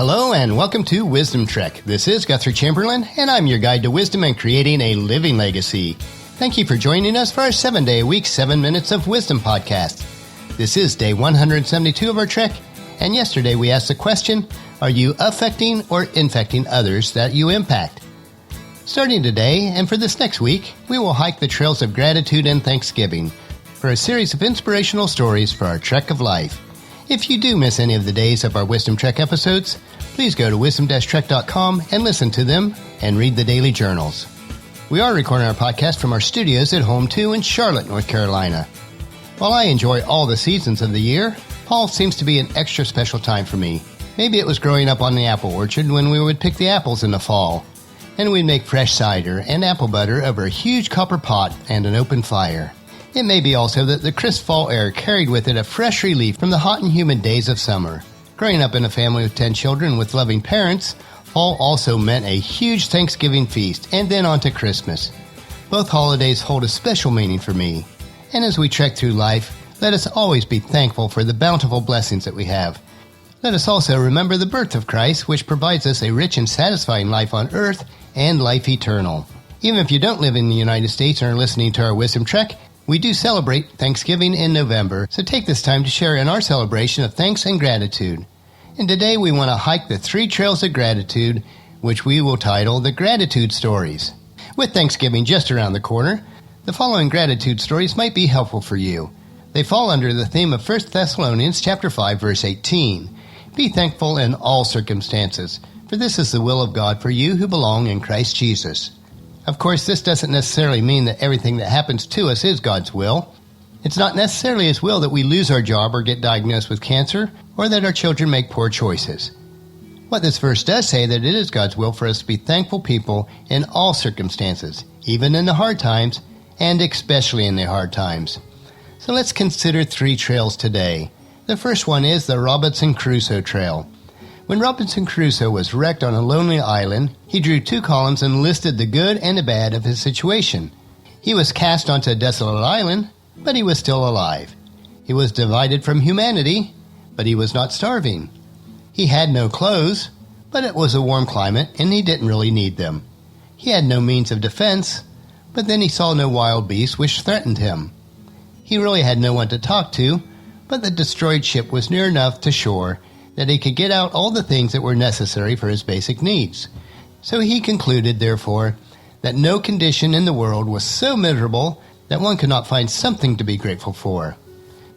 Hello and welcome to Wisdom Trek. This is Guthrie Chamberlain, and I'm your guide to wisdom and creating a living legacy. Thank you for joining us for our 7-day-a-week 7 Minutes of Wisdom podcast. This is day 172 of our trek, and yesterday we asked the question, are you affecting or infecting others that you impact? Starting today and for this next week, we will hike the trails of gratitude and thanksgiving for a series of inspirational stories for our trek of life. If you do miss any of the days of our Wisdom Trek episodes, please go to wisdom-trek.com and listen to them and read the daily journals. We are recording our podcast from our studios at Home 2 in Charlotte, North Carolina. While I enjoy all the seasons of the year, fall seems to be an extra special time for me. Maybe it was growing up on the apple orchard when we would pick the apples in the fall, and we'd make fresh cider and apple butter over a huge copper pot and an open fire. It may be also that the crisp fall air carried with it a fresh relief from the hot and humid days of summer. Growing up in a family with 10 children with loving parents, fall also meant a huge Thanksgiving feast and then on to Christmas. Both holidays hold a special meaning for me. And as we trek through life, let us always be thankful for the bountiful blessings that we have. Let us also remember the birth of Christ, which provides us a rich and satisfying life on earth and life eternal. Even if you don't live in the United States or are listening to our Wisdom Trek, we do celebrate Thanksgiving in November, so take this time to share in our celebration of thanks and gratitude. And today we want to hike the 3 trails of gratitude, which we will title the Gratitude Stories. With Thanksgiving just around the corner, the following gratitude stories might be helpful for you. They fall under the theme of 1 Thessalonians chapter 5, verse 18. Be thankful in all circumstances, for this is the will of God for you who belong in Christ Jesus. Of course, this doesn't necessarily mean that everything that happens to us is God's will. It's not necessarily His will that we lose our job or get diagnosed with cancer, or that our children make poor choices. What this verse does say that it is God's will for us to be thankful people in all circumstances, even in the hard times, and especially in the hard times. So let's consider 3 trails today. The first one is the Robinson Crusoe Trail. When Robinson Crusoe was wrecked on a lonely island, he drew 2 columns and listed the good and the bad of his situation. He was cast onto a desolate island, but he was still alive. He was divided from humanity, but he was not starving. He had no clothes, but it was a warm climate and he didn't really need them. He had no means of defense, but then he saw no wild beasts which threatened him. He really had no one to talk to, but the destroyed ship was near enough to shore that he could get out all the things that were necessary for his basic needs. So he concluded, therefore, that no condition in the world was so miserable that one could not find something to be grateful for.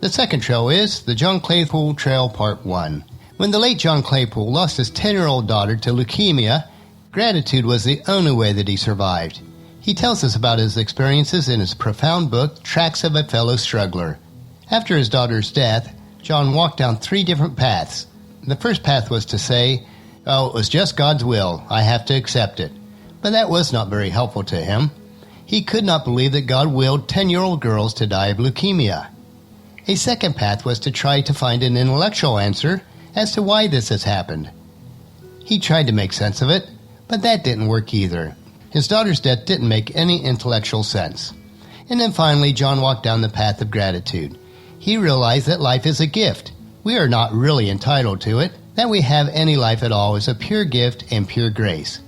The second trail is the John Claypool Trail Part 1. When the late John Claypool lost his 10-year-old daughter to leukemia, gratitude was the only way that he survived. He tells us about his experiences in his profound book, Tracks of a Fellow Struggler. After his daughter's death, John walked down 3 different paths. The first path was to say, oh, it was just God's will, I have to accept it. But that was not very helpful to him. He could not believe that God willed 10-year-old girls to die of leukemia. A second path was to try to find an intellectual answer as to why this has happened. He tried to make sense of it, but that didn't work either. His daughter's death didn't make any intellectual sense. And then finally, John walked down the path of gratitude. He realized that life is a gift. We are not really entitled to it. That we have any life at all is a pure gift and pure grace.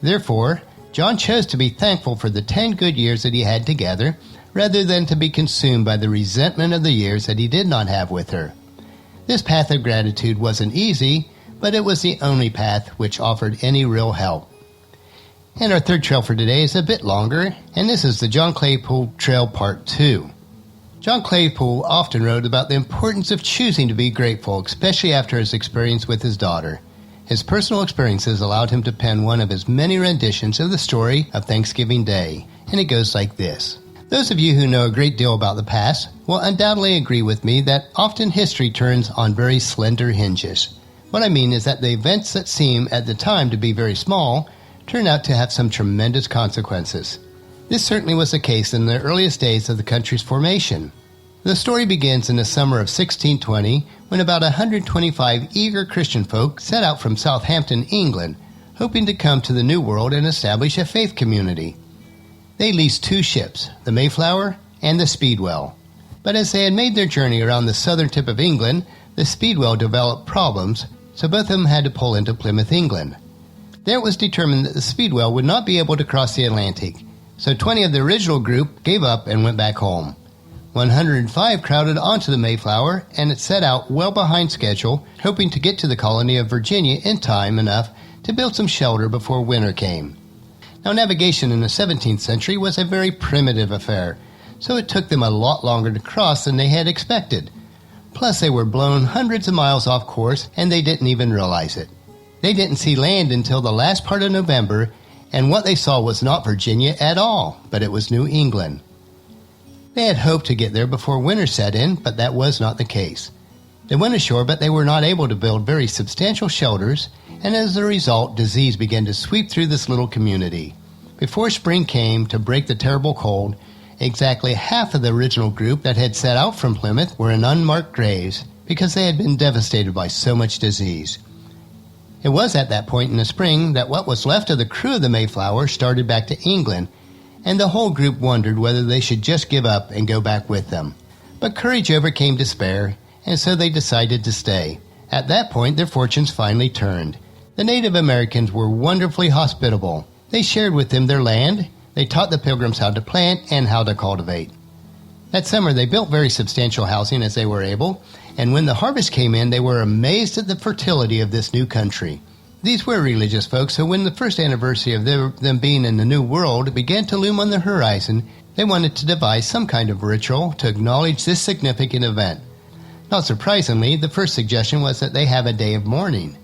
Therefore, John chose to be thankful for the 10 good years that he had together, rather than to be consumed by the resentment of the years that he did not have with her. This path of gratitude wasn't easy, but it was the only path which offered any real help. And our third trail for today is a bit longer, and this is the John Claypool Trail Part 2. John Claypool often wrote about the importance of choosing to be grateful, especially after his experience with his daughter. His personal experiences allowed him to pen one of his many renditions of the story of Thanksgiving Day, and it goes like this. Those of you who know a great deal about the past will undoubtedly agree with me that often history turns on very slender hinges. What I mean is that the events that seem at the time to be very small turn out to have some tremendous consequences. This certainly was the case in the earliest days of the country's formation. The story begins in the summer of 1620 when about 125 eager Christian folk set out from Southampton, England, hoping to come to the New World and establish a faith community. They leased 2 ships, the Mayflower and the Speedwell. But as they had made their journey around the southern tip of England, the Speedwell developed problems so both of them had to pull into Plymouth, England. There it was determined that the Speedwell would not be able to cross the Atlantic, so 20 of the original group gave up and went back home. 105 crowded onto the Mayflower, and it set out well behind schedule, hoping to get to the colony of Virginia in time enough to build some shelter before winter came. Now, navigation in the 17th century was a very primitive affair, so it took them a lot longer to cross than they had expected. Plus, they were blown hundreds of miles off course, and they didn't even realize it. They didn't see land until the last part of November, and what they saw was not Virginia at all, but it was New England. They had hoped to get there before winter set in, but that was not the case. They went ashore, but they were not able to build very substantial shelters, and as a result, disease began to sweep through this little community. Before spring came to break the terrible cold, exactly half of the original group that had set out from Plymouth were in unmarked graves because they had been devastated by so much disease. It was at that point in the spring that what was left of the crew of the Mayflower started back to England, and the whole group wondered whether they should just give up and go back with them. But courage overcame despair, and so they decided to stay. At that point, their fortunes finally turned. The Native Americans were wonderfully hospitable. They shared with them their land, they taught the Pilgrims how to plant and how to cultivate. That summer, they built very substantial housing as they were able, and when the harvest came in, they were amazed at the fertility of this new country. These were religious folks, so when the first anniversary of them being in the New World began to loom on the horizon, they wanted to devise some kind of ritual to acknowledge this significant event. Not surprisingly, the first suggestion was that they have a day of mourning.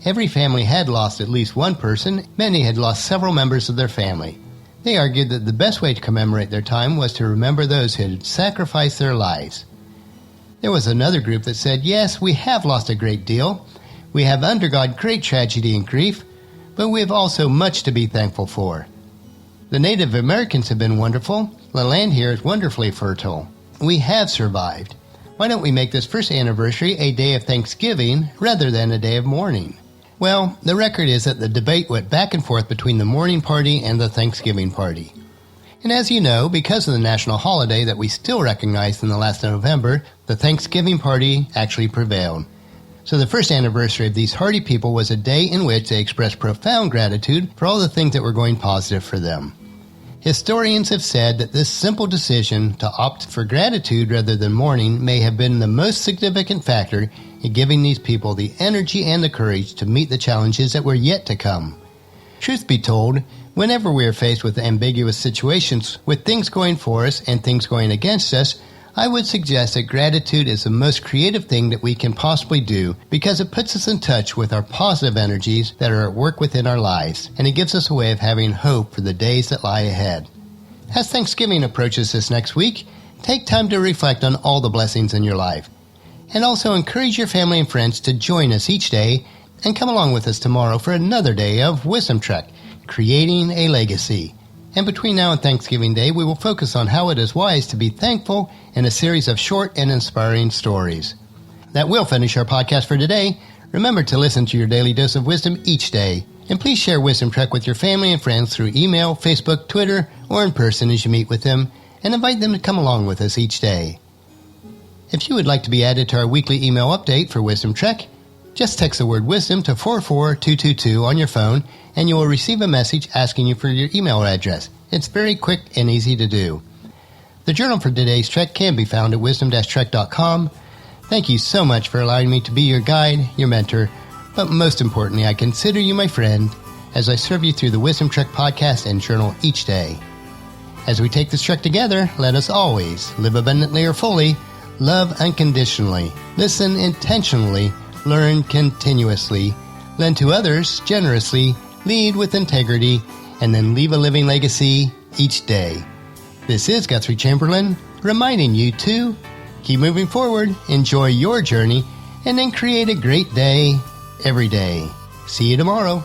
Every family had lost at least one person, many had lost several members of their family. They argued that the best way to commemorate their time was to remember those who had sacrificed their lives. There was another group that said, yes, we have lost a great deal. We have undergone great tragedy and grief, but we have also much to be thankful for. The Native Americans have been wonderful. The land here is wonderfully fertile. We have survived. Why don't we make this first anniversary a day of Thanksgiving rather than a day of mourning? Well, the record is that the debate went back and forth between the mourning party and the Thanksgiving party. And as you know, because of the national holiday that we still recognize in the last November, the Thanksgiving party actually prevailed. So the first anniversary of these hardy people was a day in which they expressed profound gratitude for all the things that were going positive for them. Historians have said that this simple decision to opt for gratitude rather than mourning may have been the most significant factor in giving these people the energy and the courage to meet the challenges that were yet to come. Truth be told, whenever we are faced with ambiguous situations, with things going for us and things going against us, I would suggest that gratitude is the most creative thing that we can possibly do because it puts us in touch with our positive energies that are at work within our lives, and it gives us a way of having hope for the days that lie ahead. As Thanksgiving approaches this next week, take time to reflect on all the blessings in your life, and also encourage your family and friends to join us each day and come along with us tomorrow for another day of Wisdom Trek, Creating a Legacy. And between now and Thanksgiving Day, we will focus on how it is wise to be thankful in a series of short and inspiring stories. That will finish our podcast for today. Remember to listen to your daily dose of wisdom each day. And please share Wisdom Trek with your family and friends through email, Facebook, Twitter, or in person as you meet with them, and invite them to come along with us each day. If you would like to be added to our weekly email update for Wisdom Trek, just text the word wisdom to 44222 on your phone, and you will receive a message asking you for your email address. It's very quick and easy to do. The journal for today's trek can be found at wisdom-trek.com. Thank you so much for allowing me to be your guide, your mentor, but most importantly, I consider you my friend as I serve you through the Wisdom Trek podcast and journal each day. As we take this trek together, let us always live abundantly or fully, love unconditionally, listen intentionally, learn continuously, lend to others generously, lead with integrity, and then leave a living legacy each day. This is Guthrie Chamberlain, reminding you to keep moving forward, enjoy your journey, and then create a great day every day. See you tomorrow.